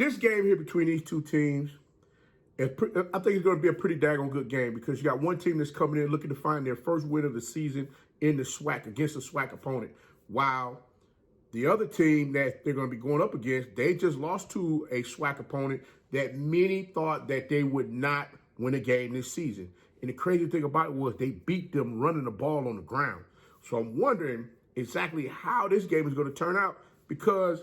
This game here between these two teams, I think it's going to be a pretty daggone good game because you got one team that's coming in looking to find their first win of the season in the SWAC against a SWAC opponent, while the other team that they're going to be going up against, they just lost to a SWAC opponent that many thought that they would not win a game this season. And the crazy thing about it was they beat them running the ball on the ground. So I'm wondering exactly how this game is going to turn out because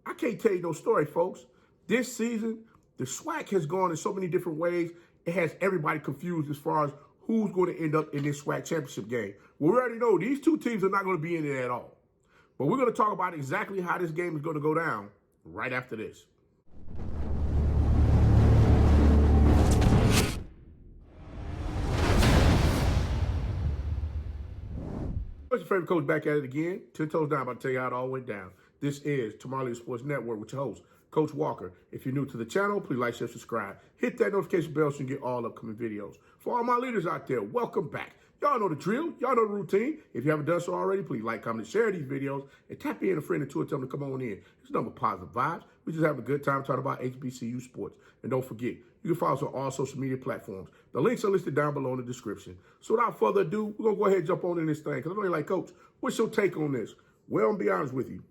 I can't tell you no story, folks. This season, the SWAC has gone in so many different ways. It has everybody confused as far as who's going to end up in this SWAC championship game. Well, we already know these two teams are not going to be in it at all. But we're going to talk about exactly how this game is going to go down right after this. What's your favorite coach back at it again? 10 toes down, about to tell you how it all went down. This is Tomorrow Leader Sports Network with your host, Coach Walker. If you're new to the channel, please like, share, subscribe. Hit that notification bell so you can get all upcoming videos. For all my leaders out there, welcome back. Y'all know the drill. Y'all know the routine. If you haven't done so already, please like, comment, and share these videos. And tap in a friend or two and tell them to come on in. It's nothing but positive vibes. We just having a good time talking about HBCU sports. And don't forget, you can follow us on all social media platforms. The links are listed down below in the description. So without further ado, we're going to go ahead and jump on in this thing. Because I know you're like, Coach, what's your take on this? Well, I'm going to be honest with you.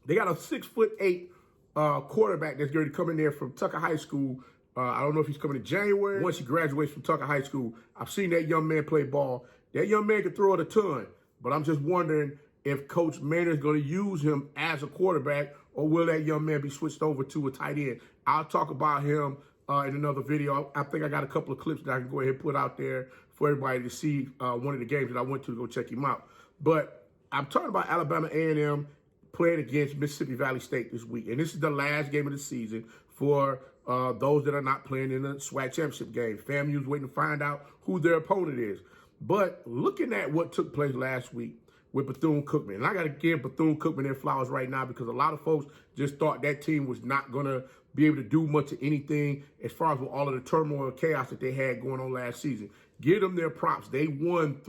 They got a 6'8" quarterback that's going to come in there from Tucker High School. I don't know if he's coming in January. Once he graduates from Tucker High School, I've seen that young man play ball. That young man can throw it a ton, but I'm just wondering if Coach Maynor is going to use him as a quarterback, or will that young man be switched over to a tight end? I'll talk about him in another video. I think I got a couple of clips that I can go ahead and put out there for everybody to see one of the games that I went to go check him out. But I'm talking about Alabama A&M playing against Mississippi Valley State this week. And this is the last game of the season for those that are not playing in the SWAC championship game. FAMU's waiting to find out who their opponent is. But looking at what took place last week with Bethune Cookman, and I got to give Bethune Cookman their flowers right now because a lot of folks just thought that team was not going to be able to do much of anything as far as with all of the turmoil and chaos that they had going on last season. Give them their props. They won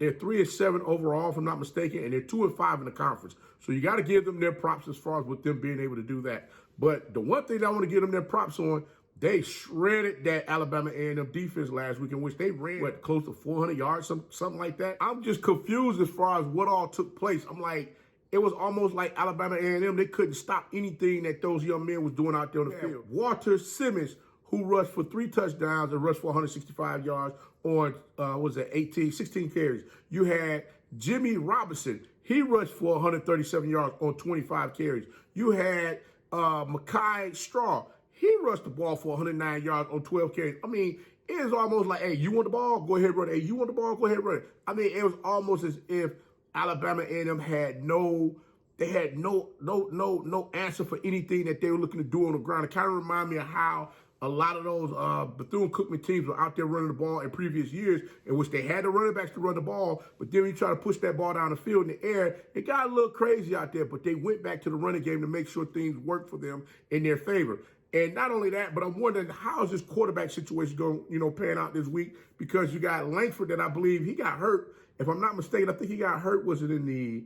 they're 3-7 overall, if I'm not mistaken, and they're 2-5 in the conference. So you got to give them their props as far as with them being able to do that. But the one thing that I want to give them their props on, they shredded that Alabama A&M defense last week, in which they ran, close to 400 yards, something like that. I'm just confused as far as what all took place. I'm like, it was almost like Alabama A&M, they couldn't stop anything that those young men was doing out there on the field. Walter Simmons, who rushed for 3 touchdowns and rushed for 165 yards on, 16 carries. You had Jimmy Robinson. He rushed for 137 yards on 25 carries. You had Mekhi Straw. He rushed the ball for 109 yards on 12 carries. I mean, it is almost like, hey, you want the ball? Go ahead and run it. Hey, you want the ball? Go ahead and run it. I mean, it was almost as if Alabama A&M had no answer for anything that they were looking to do on the ground. It kind of reminded me of how a lot of those Bethune-Cookman teams were out there running the ball in previous years, in which they had the running backs to run the ball, but then when you try to push that ball down the field in the air, it got a little crazy out there, but they went back to the running game to make sure things worked for them in their favor. And not only that, but I'm wondering how is this quarterback situation going, pan out this week? Because you got Langford that I believe he got hurt. If I'm not mistaken, I think he got hurt. Was it in the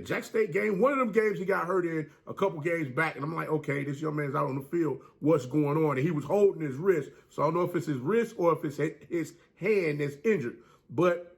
Jack State game? One of them games he got hurt in a couple games back. And I'm like, okay, this young man's out on the field. What's going on? And he was holding his wrist. So I don't know if it's his wrist or if it's his hand that's injured. But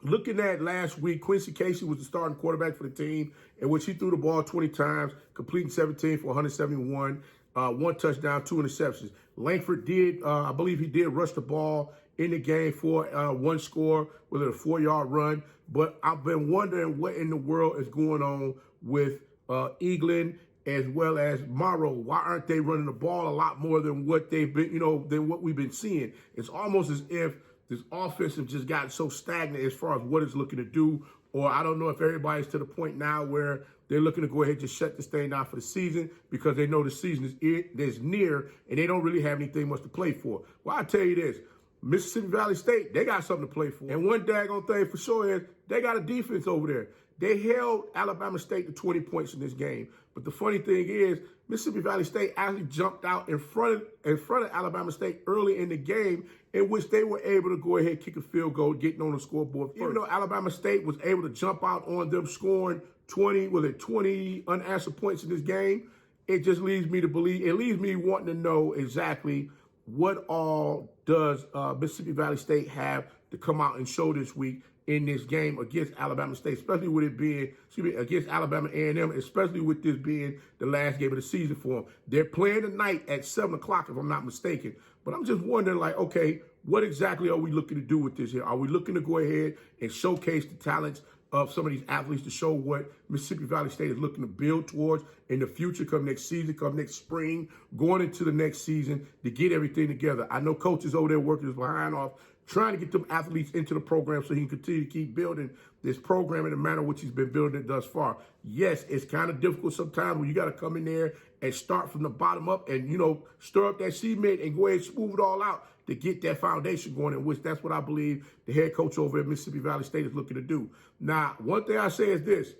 looking at last week, Quincy Casey was the starting quarterback for the team, in which he threw the ball 20 times, completing 17 for 171. 1 touchdown, 2 interceptions. Langford did, I believe he did rush the ball in the game for 1 score with a 4-yard run. But I've been wondering what in the world is going on with Eaglin as well as Morrow. Why aren't they running the ball a lot more than what they've been, than what we've been seeing? It's almost as if this offense has just gotten so stagnant as far as what it's looking to do. Or I don't know if everybody's to the point now where they're looking to go ahead and just shut this thing down for the season because they know the season is near and they don't really have anything much to play for. Well, I'll tell you this. Mississippi Valley State, they got something to play for. And one daggone thing for sure is they got a defense over there. They held Alabama State to 20 points in this game. But the funny thing is, Mississippi Valley State actually jumped out in front of Alabama State early in the game, in which they were able to go ahead and kick a field goal, getting on the scoreboard first. Even though Alabama State was able to jump out on them scoring 20 unanswered points in this game, it just leads me to believe, it leaves me wanting to know exactly what all does Mississippi Valley State have to come out and show this week in this game against Alabama State, especially with it being, against Alabama A&M, especially with this being the last game of the season for them. They're playing tonight at 7 o'clock, if I'm not mistaken. But I'm just wondering, like, okay, what exactly are we looking to do with this here? Are we looking to go ahead and showcase the talents of some of these athletes to show what Mississippi Valley State is looking to build towards in the future, come next season, come next spring, going into the next season to get everything together? I know coaches over there working his behind off, trying to get them athletes into the program so he can continue to keep building this program in the manner which he's been building it thus far. Yes, it's kind of difficult sometimes when you got to come in there and start from the bottom up and, stir up that cement and go ahead and smooth it all out to get that foundation going, in which that's what I believe the head coach over at Mississippi Valley State is looking to do. Now, one thing I say is this.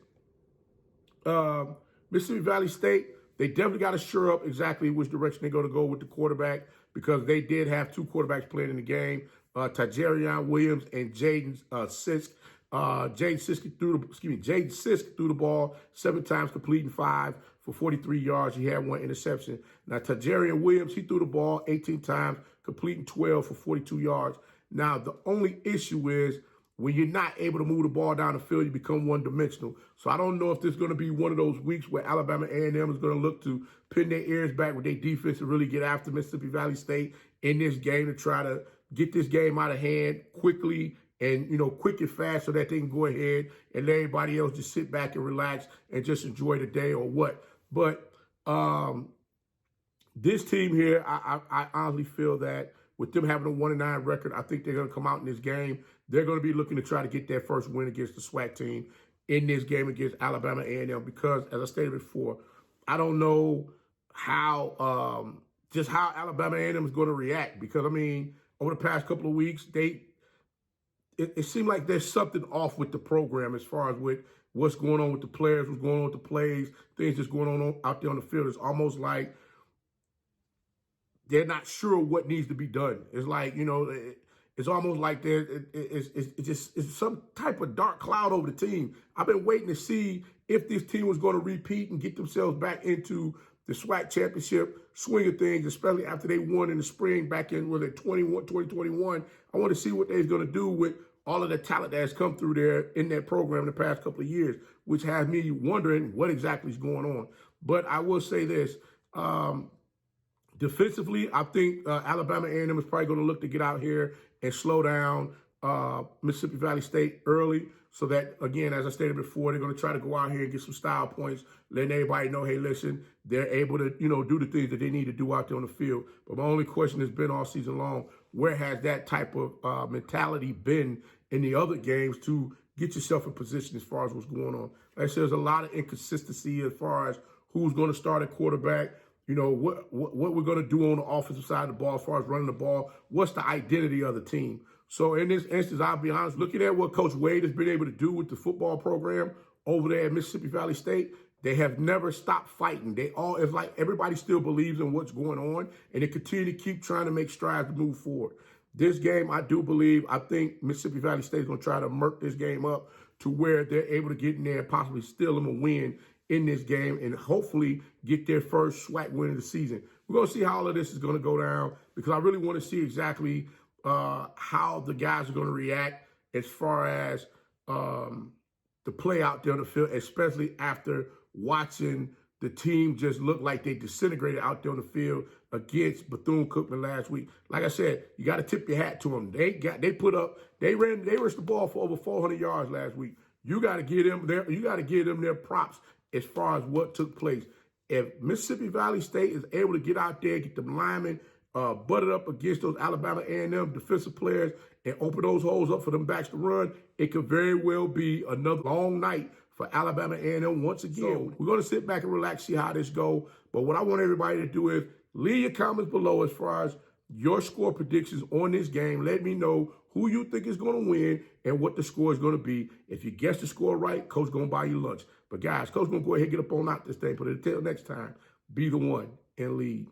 Mississippi Valley State, they definitely got to sure up exactly which direction they're going to go with the quarterback, because they did have two quarterbacks playing in the game, Tajarian Williams and Jaden Sisk. Jaden Sisk threw the ball 7 times, completing 5 for 43 yards. He had 1 interception. Now, Tajarian Williams, he threw the ball 18 times, completing 12 for 42 yards. Now, the only issue is when you're not able to move the ball down the field, you become one-dimensional. So I don't know if this is going to be one of those weeks where Alabama A&M is going to look to pin their ears back with their defense and really get after Mississippi Valley State in this game to try to get this game out of hand quickly and, quick and fast so that they can go ahead and let everybody else just sit back and relax and just enjoy the day or what. But this team here, I honestly feel that with them having a 1-9 record, I think they're going to come out in this game. They're going to be looking to try to get their first win against the SWAC team in this game against Alabama A&M because, as I stated before, I don't know how just how Alabama A&M is going to react because, over the past couple of weeks, it seemed like there's something off with the program as far as with what's going on with the players, what's going on with the plays, things that's going on out there on the field. It's almost like they're not sure what needs to be done. It's like, it's almost like it's some type of dark cloud over the team. I've been waiting to see if this team was going to repeat and get themselves back into the SWAC championship swing of things, especially after they won in the spring back in, 2021. I want to see what they're going to do with all of the talent that has come through there in that program in the past couple of years, which has me wondering what exactly is going on. But I will say this. Defensively, I think Alabama A&M is probably going to look to get out here and slow down Mississippi Valley State early so that, again, as I stated before, they're going to try to go out here and get some style points, letting everybody know, hey, listen, they're able to, do the things that they need to do out there on the field. But my only question has been all season long, where has that type of mentality been in the other games to get yourself in position as far as what's going on? Like I said, there's a lot of inconsistency as far as who's going to start at quarterback, what we're going to do on the offensive side of the ball as far as running the ball, what's the identity of the team. So in this instance, I'll be honest, looking at what Coach Wade has been able to do with the football program over there at Mississippi Valley State, they have never stopped fighting. It's like everybody still believes in what's going on, and they continue to keep trying to make strides to move forward. This game, I think Mississippi Valley State is going to try to murk this game up to where they're able to get in there and possibly steal them a win in this game and hopefully get their first SWAC win of the season. We're going to see how all of this is going to go down because I really want to see exactly how the guys are going to react as far as the play out there on the field, especially after watching the team just look like they disintegrated out there on the field against Bethune Cookman last week. Like I said, you got to tip your hat to them. They rushed the ball for over 400 yards last week. You got to give them their props as far as what took place. If Mississippi Valley State is able to get out there, get them linemen butted up against those Alabama A&M defensive players and open those holes up for them backs to run, it could very well be another long night for Alabama A&M once again. So we're going to sit back and relax, see how this goes. But what I want everybody to do is leave your comments below as far as your score predictions on this game. Let me know who you think is going to win and what the score is going to be. If you guess the score right, Coach going to buy you lunch. But guys, Coach going to go ahead and get up on out this thing. But until next time, be the one and lead.